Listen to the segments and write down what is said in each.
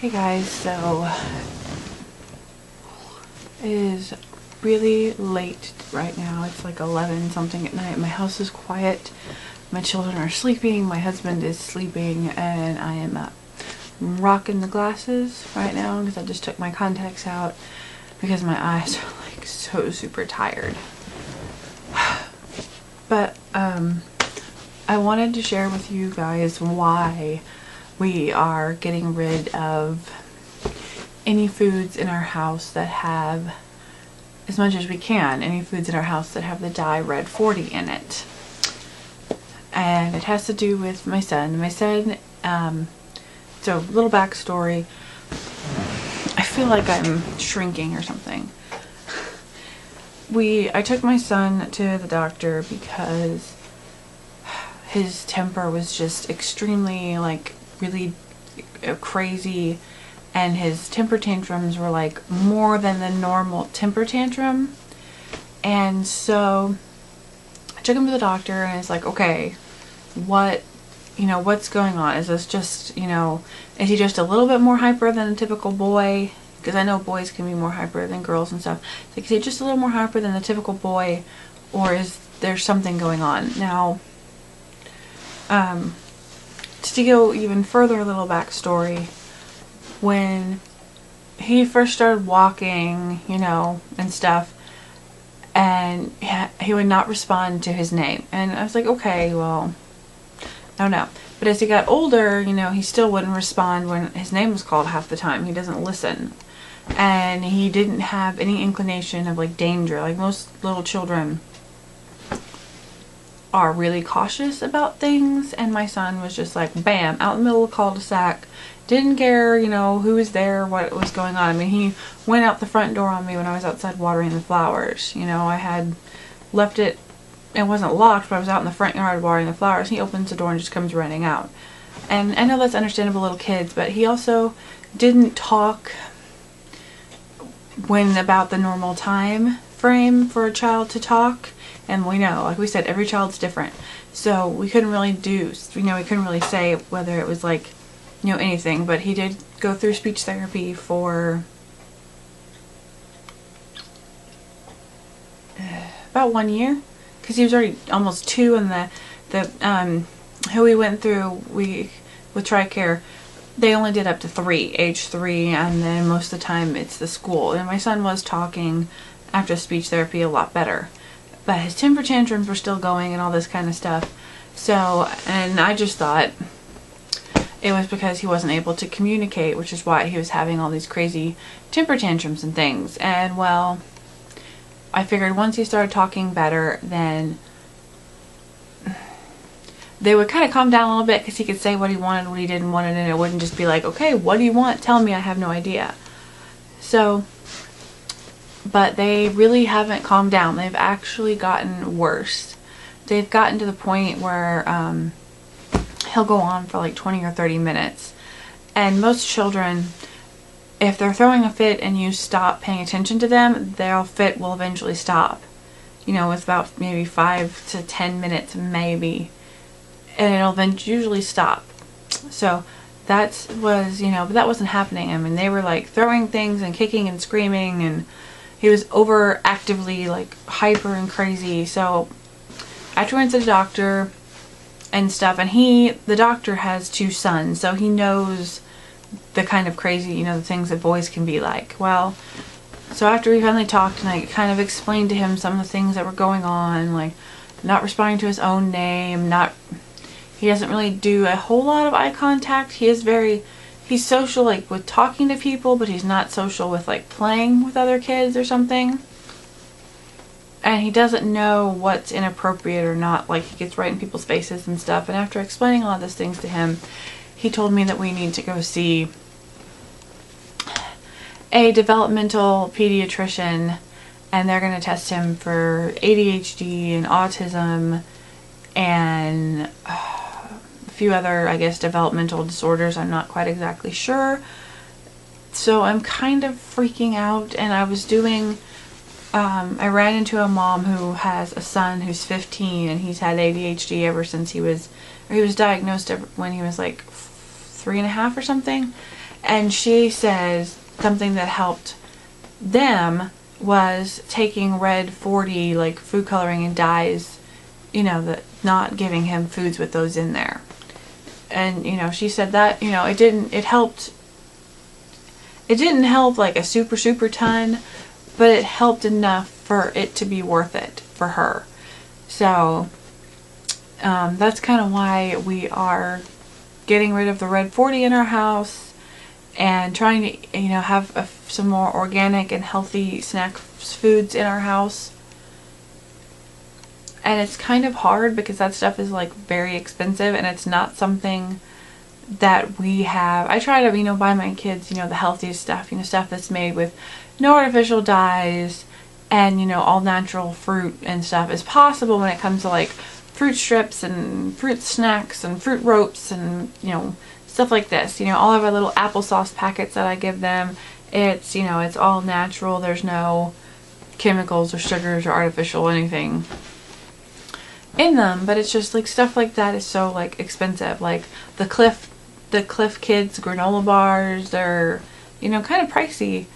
Hey guys, so it is really late right now. It's like 11 something at night. My house is quiet. My children are sleeping. My husband is sleeping, and I am rocking the glasses right now because I just took my contacts out because my eyes are like so super tired. But I wanted to share with you guys why we are getting rid of any foods in our house that have, as much as we can, any foods in our house that have the dye red 40 in it. And it has to do with my son. So little backstory. I feel like I'm shrinking or something. I took my son to the doctor because his temper was just extremely, like, really crazy, and his temper tantrums were like more than the normal temper tantrum. And so I took him to the doctor, and it's like, okay, what's going on? Is this just, is he just a little bit more hyper than a typical boy? Because I know boys can be more hyper than girls and stuff. It's like, is he just a little more hyper than the typical boy, or is there something going on? Now, to go even further, a little backstory, when he first started walking, and stuff, and he would not respond to his name. And I was like, okay, well, I don't know. But as he got older, he still wouldn't respond when his name was called half the time. He doesn't listen. And he didn't have any inclination of, like, danger. Like most little children are really cautious about things, and my son was just like, bam, out in the middle of the cul-de-sac, didn't care, who was there, what was going on. I mean, he went out the front door on me when I was outside watering the flowers. I had left it wasn't locked, but I was out in the front yard watering the flowers. He opens the door and just comes running out. And I know that's understandable, little kids, but he also didn't talk when about the normal time frame for a child to talk. And we know, like we said, every child's different. So we couldn't really we couldn't really say whether it was like, anything. But he did go through speech therapy for about 1 year. Because he was already almost 2, and who we went through, with TRICARE, they only did up to 3, age 3, and then most of the time it's the school. And my son was talking after speech therapy a lot better. But his temper tantrums were still going and all this kind of stuff. So, and I just thought it was because he wasn't able to communicate, which is why he was having all these crazy temper tantrums and things. And, well, I figured once he started talking better, then they would kind of calm down a little bit, because he could say what he wanted, what he didn't want, and it wouldn't just be like, okay, what do you want? Tell me, I have no idea. So, but they really haven't calmed down. They've actually gotten worse. They've gotten to the point where he'll go on for like 20 or 30 minutes. And most children, if they're throwing a fit and you stop paying attention to them, their fit will eventually stop. It's about maybe 5 to 10 minutes maybe. And it'll then usually stop. So that was, but that wasn't happening. I mean, they were like throwing things and kicking and screaming, and he was overactively like hyper and crazy. So after we went to the doctor and stuff, and the doctor has 2 sons, so he knows the kind of crazy, the things that boys can be like. Well, so after we finally talked, and I kind of explained to him some of the things that were going on, like not responding to his own name, he doesn't really do a whole lot of eye contact. He's social, like, with talking to people, but he's not social with, like, playing with other kids or something. And he doesn't know what's inappropriate or not. Like, he gets right in people's faces and stuff. And after explaining all these things to him, he told me that we need to go see a developmental pediatrician, and they're going to test him for ADHD and autism and few other, I guess, developmental disorders. I'm not quite exactly sure. So I'm kind of freaking out, and I was doing, I ran into a mom who has a son who's 15, and he's had ADHD ever since he was diagnosed when he was like 3 and a half or something. And she says something that helped them was taking red 40, like food coloring and dyes, you know, that not giving him foods with those in there. And, you know, she said that, you know, it didn't help like a super ton, but it helped enough for it to be worth it for her. So that's kind of why we are getting rid of the red 40 in our house and trying to, you know, have some more organic and healthy snack foods in our house. And it's kind of hard because that stuff is like very expensive, and it's not something that we have. I try to, you know, buy my kids, you know, the healthiest stuff, you know, stuff that's made with no artificial dyes and, you know, all natural fruit and stuff as possible when it comes to like fruit strips and fruit snacks and fruit ropes and, you know, stuff like this. You know, all of our little applesauce packets that I give them, it's, you know, it's all natural. There's no chemicals or sugars or artificial anything in them, but it's just like stuff like that is so like expensive. Like the Cliff Kids granola bars, they're, you know, kind of pricey,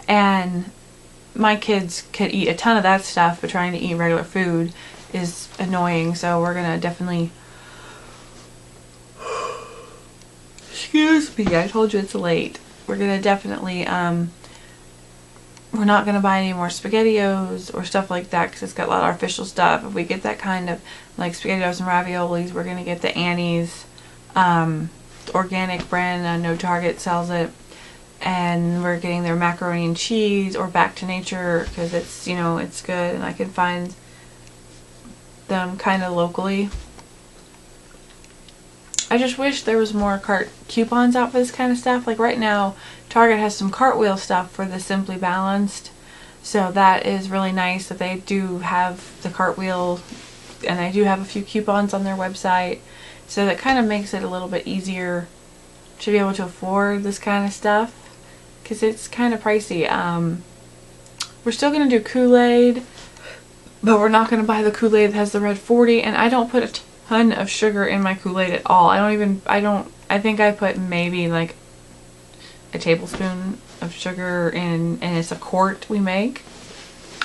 and my kids could eat a ton of that stuff, but trying to eat regular food is annoying. So we're gonna definitely, excuse me, I told you it's late. We're gonna definitely we're not going to buy any more SpaghettiOs or stuff like that because it's got a lot of artificial stuff. If we get that kind of like SpaghettiOs and raviolis, we're going to get the Annie's organic brand. I know Target sells it. And we're getting their macaroni and cheese or Back to Nature because it's, you know, it's good, and I can find them kind of locally. I just wish there was more coupons out for this kind of stuff. Like right now, Target has some Cartwheel stuff for the Simply Balanced. So that is really nice that they do have the Cartwheel, and they do have a few coupons on their website. So that kind of makes it a little bit easier to be able to afford this kind of stuff, because it's kind of pricey. We're still going to do Kool-Aid, but we're not going to buy the Kool-Aid that has the red 40, and I don't put a ton of sugar in my Kool-Aid at all. I think I put maybe like a tablespoon of sugar in, and it's a quart we make.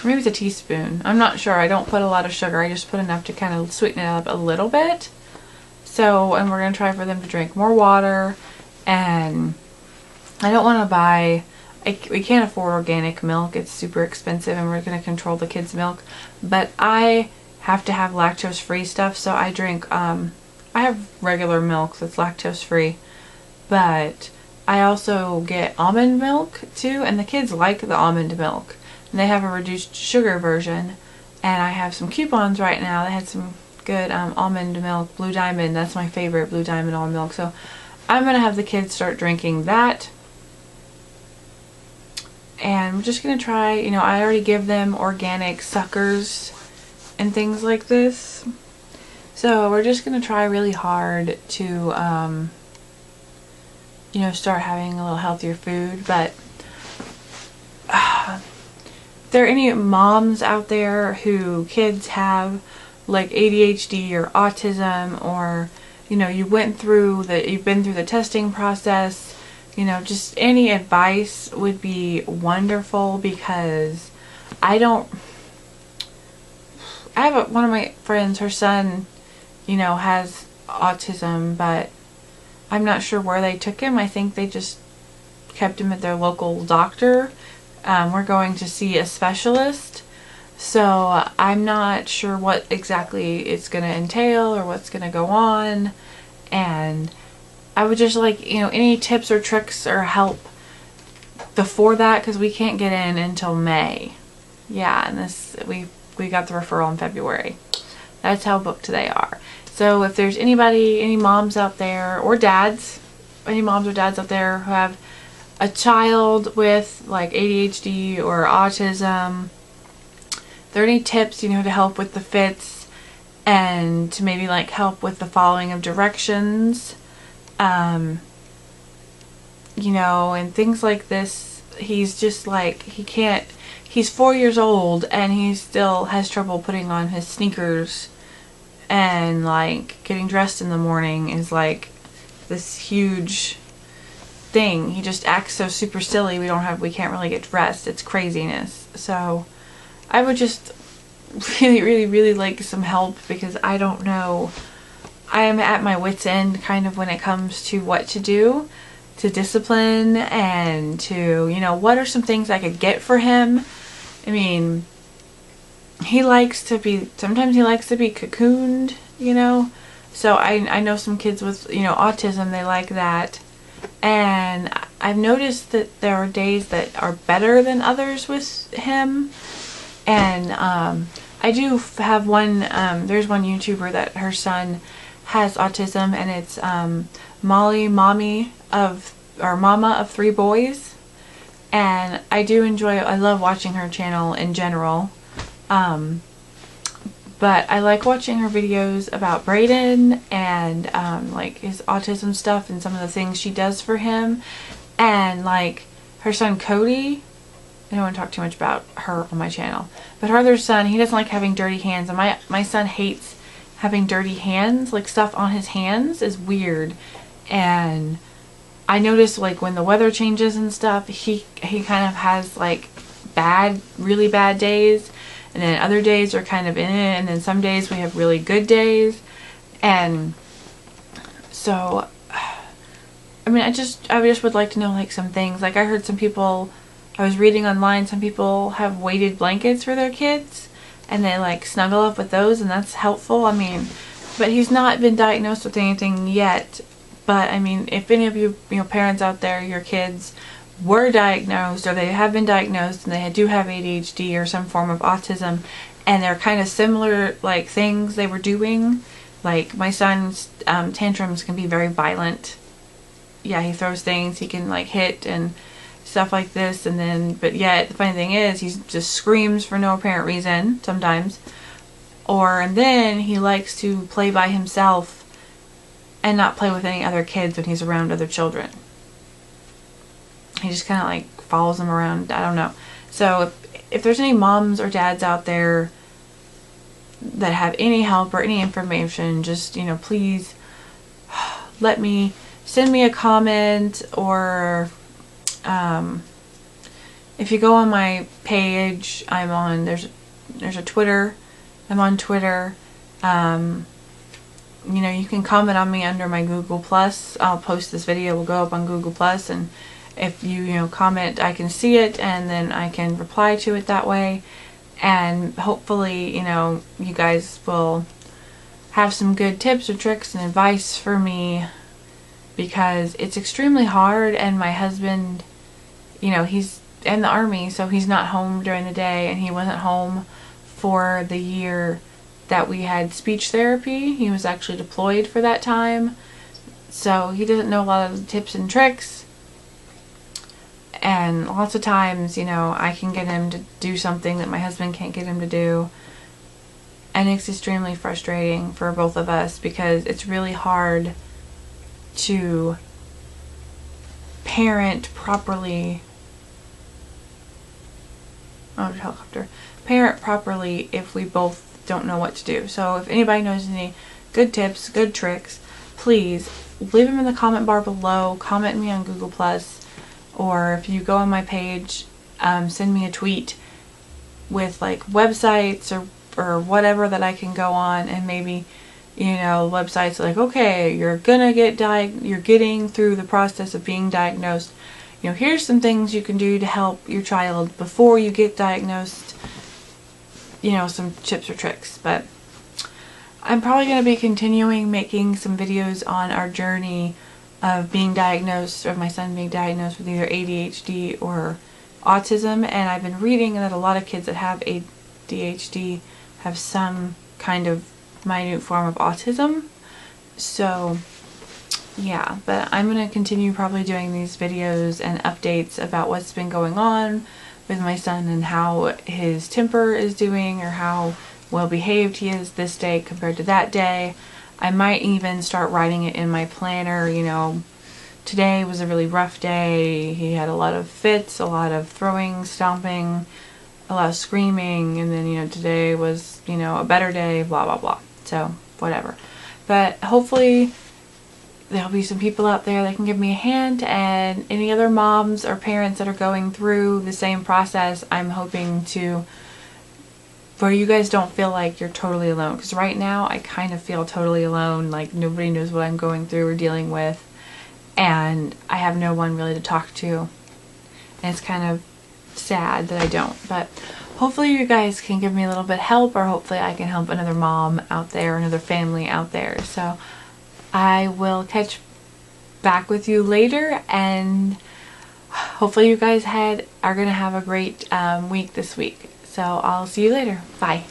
Maybe it's a teaspoon. I'm not sure. I don't put a lot of sugar. I just put enough to kind of sweeten it up a little bit. So, and we're going to try for them to drink more water, and I don't want to buy, we can't afford organic milk. It's super expensive, and we're going to control the kids' milk. But I have to have lactose-free stuff, so I drink, I have regular milk that's lactose-free, but I also get almond milk too, and the kids like the almond milk. And they have a reduced sugar version, and I have some coupons right now that had some good almond milk, Blue Diamond. That's my favorite, Blue Diamond almond milk. So I'm going to have the kids start drinking that. And we're just going to try, you know, I already give them organic suckers and things like this. So we're just going to try really hard to, you know, start having a little healthier food. But if there are any moms out there who kids have like ADHD or autism, or, you know, you've been through the testing process, you know, just any advice would be wonderful, because I have one of my friends, her son, you know, has autism, but I'm not sure where they took him. I think they just kept him at their local doctor. We're going to see a specialist, so I'm not sure what exactly it's going to entail or what's going to go on. And I would just like, you know, any tips or tricks or help before that, because we can't get in until May. Yeah, and we got the referral in February. That's how booked they are. So if there's anybody, any moms out there, or dads, any moms or dads out there who have a child with like ADHD or autism, if there are any tips, you know, to help with the fits and to maybe like help with the following of directions, you know, and things like this. He's just like, he's 4 years old and he still has trouble putting on his sneakers, and like getting dressed in the morning is like this huge thing. He just acts so super silly. We can't really get dressed. It's craziness. So I would just really like some help, because I don't know. I am at my wit's end kind of when it comes to what to do to discipline, and to, you know, what are some things I could get for him. I mean, sometimes he likes to be cocooned, you know. So I know some kids with, you know, autism, they like that. And I've noticed that there are days that are better than others with him. And I do have one, there's one YouTuber that her son has autism, and it's Mama of 3 boys. And I love watching her channel in general. But I like watching her videos about Brayden and like his autism stuff and some of the things she does for him. And like her son Cody, I don't want to talk too much about her on my channel, but her other son, he doesn't like having dirty hands, and my son hates having dirty hands. Like, stuff on his hands is weird. And I notice, like, when the weather changes and stuff, he kind of has like really bad days, and then other days are kind of in it, and then some days we have really good days. And so I mean, I just would like to know, like, some things. Like, I heard some people, I was reading online, some people have weighted blankets for their kids, and they, like, snuggle up with those, and that's helpful. I mean, but he's not been diagnosed with anything yet. But, I mean, if any of you, parents out there, your kids were diagnosed, or they have been diagnosed, and they do have ADHD or some form of autism, and they're kind of similar, like, things they were doing. Like, my son's tantrums can be very violent. Yeah, he throws things, he can, like, hit and stuff like this, and then, but yet, the funny thing is, he just screams for no apparent reason, sometimes. And then he likes to play by himself and not play with any other kids when he's around other children. He just kind of, like, follows them around, I don't know. So, if there's any moms or dads out there that have any help or any information, just, please send me a comment, or if you go on my page, there's a Twitter, I'm on Twitter. You can comment on me under my Google Plus. I'll post this video, will go up on Google Plus, and if you comment, I can see it, and then I can reply to it that way. And hopefully, you guys will have some good tips or tricks and advice for me, because it's extremely hard. And my husband, he's in the Army, so he's not home during the day, and he wasn't home for the year that we had speech therapy. He was actually deployed for that time, so he doesn't know a lot of the tips and tricks. And lots of times, I can get him to do something that my husband can't get him to do. And it's extremely frustrating for both of us, because it's really hard to parent properly. Oh, helicopter. Parent properly if we both don't know what to do. So if anybody knows any good tips, good tricks, please leave them in the comment bar below. Comment me on Google Plus. Or if you go on my page, send me a tweet with, like, websites or whatever that I can go on, and maybe, websites like, okay, you're getting through the process of being diagnosed. Here's some things you can do to help your child before you get diagnosed. Some tips or tricks. But I'm probably going to be continuing making some videos on our journey of being diagnosed, of my son being diagnosed with either ADHD or autism. And I've been reading that a lot of kids that have ADHD have some kind of minute form of autism. So yeah, but I'm going to continue probably doing these videos and updates about what's been going on with my son, and how his temper is doing, or how well behaved he is this day compared to that day. I might even start writing it in my planner. Today was a really rough day. He had a lot of fits, a lot of throwing, stomping, a lot of screaming, and then, today was, a better day, blah, blah, blah. So, whatever. But hopefully there'll be some people out there that can give me a hand, and any other moms or parents that are going through the same process, I'm hoping to, where you guys don't feel like you're totally alone. Because right now I kind of feel totally alone, like nobody knows what I'm going through or dealing with, and I have no one really to talk to, and it's kind of sad that I don't. But hopefully you guys can give me a little bit of help, or hopefully I can help another mom out there, another family out there. So I will catch back with you later, and hopefully you guys are gonna have a great week this week. So I'll see you later. Bye.